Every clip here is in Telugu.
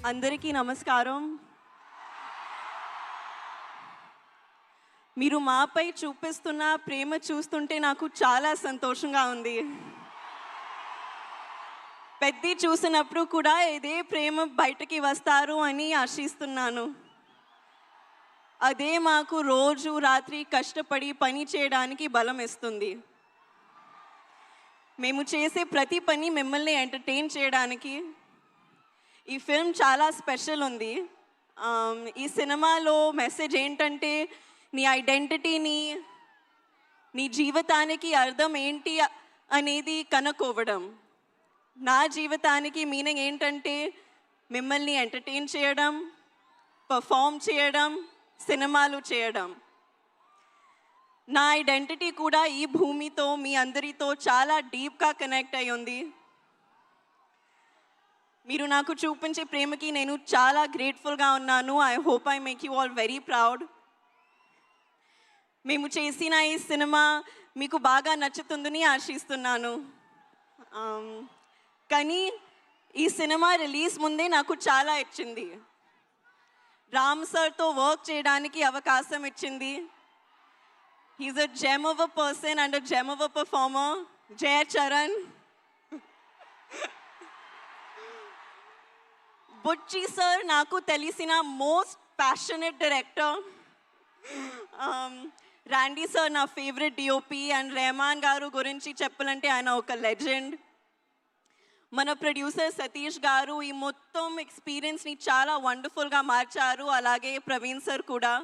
అందరికీ నమస్కారం. మీరు మాపై చూపిస్తున్న ప్రేమ చూస్తుంటే నాకు చాలా సంతోషంగా ఉంది. పెద్ది చూసినప్పుడు కూడా ఇదే ప్రేమ బయటికి వస్తారు అని ఆశిస్తున్నాను. అదే మాకు రోజు రాత్రి కష్టపడి పని చేయడానికి బలం ఇస్తుంది. మేము చేసే ప్రతి పని మిమ్మల్ని ఎంటర్టైన్ చేయడానికి. ఈ ఫిల్మ్ చాలా స్పెషల్ ఉంది. ఈ సినిమాలో మెసేజ్ ఏంటంటే నీ ఐడెంటిటీని, నీ జీవితానికి అర్థం ఏంటి అనేది కనుక్కోవడం. నా జీవితానికి మీనింగ్ ఏంటంటే మిమ్మల్ని ఎంటర్టైన్ చేయడం, పర్ఫామ్ చేయడం, సినిమాలు చేయడం. నా ఐడెంటిటీ కూడా ఈ భూమితో, మీ అందరితో చాలా డీప్గా కనెక్ట్ అయి ఉంది. మీరు నాకు చూపించే ప్రేమకి నేను చాలా గ్రేట్ఫుల్గా ఉన్నాను. I hope I make you all very proud. మేము చేసిన ఈ సినిమా మీకు బాగా నచ్చుతుందని ఆశిస్తున్నాను. కానీ ఈ సినిమా రిలీజ్ ముందే నాకు చాలా ఇచ్చింది. రామ్ సార్తో వర్క్ చేయడానికి అవకాశం ఇచ్చింది. He's a gem of a person and a gem of a performer. Jaya Charan. Buchi sir నాకు తెలిసిన most passionate director. Randy sir నా favourite DOP. And Rahman garu గురించి చెప్పాలంటే ఆయన ఒక లెజెండ్. మన ప్రొడ్యూసర్ సతీష్ గారు ఈ మొత్తం ఎక్స్పీరియన్స్ని చాలా వండర్ఫుల్గా మార్చారు. అలాగే ప్రవీణ్ సార్ కూడా.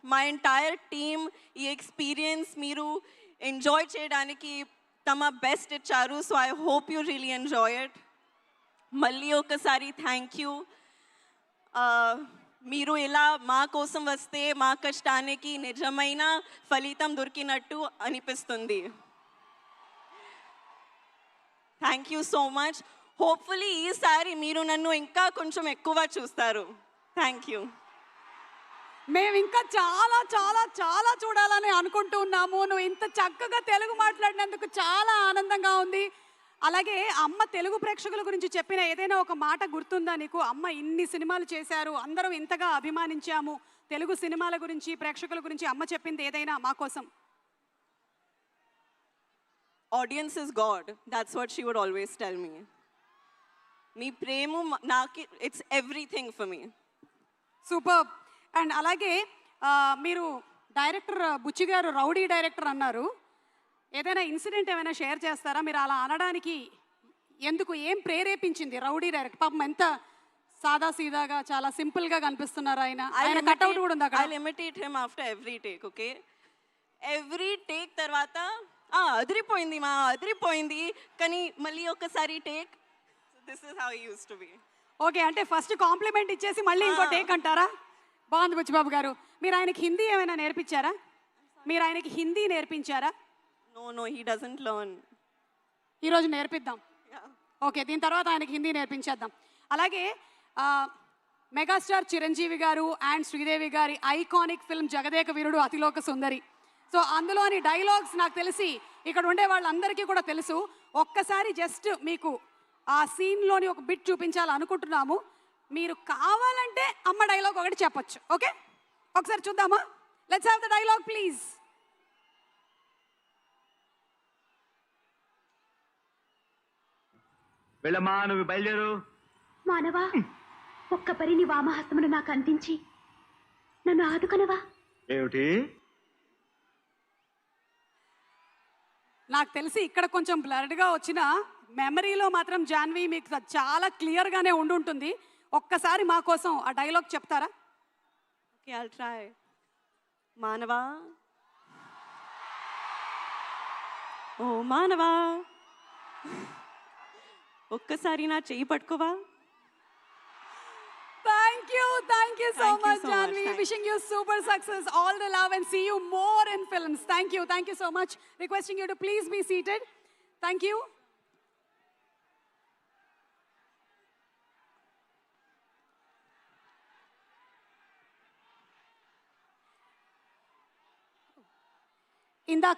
మా ఎంటైర్ టీమ్ ఈ ఎక్స్పీరియన్స్ మీరు ఎంజాయ్ చేయడానికి తమ బెస్ట్ ఇచ్చారు. So I hope you really enjoy it. మళ్ళీ ఒకసారి థ్యాంక్ యూ. మీరు ఇలా మా కోసం వస్తే మా కష్టానికి నిజమైన ఫలితం దొరికినట్టు అనిపిస్తుంది. Thank you so much. Hopefully ఈసారి మీరు నన్ను ఇంకా కొంచెం ఎక్కువ చూస్తారు. Thank you. మేము ఇంకా చాలా చాలా చాలా చూడాలని అనుకుంటూ ఉన్నాము. నువ్వు ఇంత చక్కగా తెలుగు మాట్లాడినందుకు చాలా ఆనందంగా ఉంది. అలాగే అమ్మ తెలుగు ప్రేక్షకుల గురించి చెప్పిన ఏదైనా ఒక మాట గుర్తుందా నీకు? అమ్మ ఇన్ని సినిమాలు చేశారు, అందరం ఇంతగా అభిమానించాము, తెలుగు సినిమాల గురించి, ప్రేక్షకుల గురించి అమ్మ చెప్పింది ఏదైనా మా కోసం? Audience is god. That's what she would always tell me. మీ ప్రేమ నాకు it's everything for me. Super. And అలాగే మీరు డైరెక్టర్ బుచ్చి గారు రౌడీ డైరెక్టర్ అన్నారు. ఏదైనా ఇన్సిడెంట్ ఏమైనా షేర్ చేస్తారా? మీరు అలా అనడానికి ఎందుకు, ఏం ప్రేరేపించింది? రౌడీ డైరెక్టర్ పాపం ఎంత సాదా సీదాగా చాలా సింపుల్గా కనిపిస్తున్నారు ఆయన. ఆయన కట్అవుట్ కూడా ఉంది అక్కడ. I imitate him after every take. Okay, every take తర్వాత అదిరిపోయింది అదిరిపోయింది, కానీ మళ్ళీ ఒకసారి take. This is how he used to be. Okay, అంటే ఫస్ట్ కాంప్లిమెంట్ ఇచ్చేసి మళ్ళీ ఇంకో టేక్ అంటారా? బాగుంది బుచ్చిబాబు గారు. మీరు ఆయనకి హిందీ ఏమైనా నేర్పించారా? మీరు ఆయనకి Hindi నేర్పించారా? No, he doesn't learn. ఈరోజు నేర్పిద్దాం. ఓకే, దీని తర్వాత ఆయనకి హిందీ నేర్పించేద్దాం. అలాగే మెగాస్టార్ చిరంజీవి గారు అండ్ శ్రీదేవి గారి iconic film Jagadeka Veerudu Athiloka Sundari. So అందులోని డైలాగ్స్ నాకు తెలిసి ఇక్కడ ఉండే వాళ్ళందరికీ కూడా తెలుసు. ఒక్కసారి జస్ట్ మీకు ఆ సీన్లోని ఒక బిట్ చూపించాలనుకుంటున్నాము. మీరు కావాలంటే అమ్మ డైలాగ్ ఒకటి చెప్పొచ్చు. ఓకే, ఒకసారి చూద్దామా? Let's have the dialogue please. వెళ్ళమ్మా, నువ్వు బయలుదేరు. మానవా, ఒక్క పరిని వామహస్తమును నాకు అందించి నన్ను ఆదుకనవా? ఏమిటి? నాకు తెలిసి ఇక్కడ కొంచెం బ్లర్డ్గా వచ్చిన మెమరీలో మాత్రం జాన్వి మీకు చాలా క్లియర్గానే ఉండుంటుంది. ఒక్కసారి మా కోసం ఆ డైలాగ్ చెప్తారా? Okay, I'll try. మానవా, ఓ మానవా, ఒక్కసారి నా చెయ్యి పట్టుకోవా? Thank you so much, Janvi. Wishing you super success, all the love, and see you more in films. Thank you so much. Requesting you to please be seated. Thank you. ఇందాక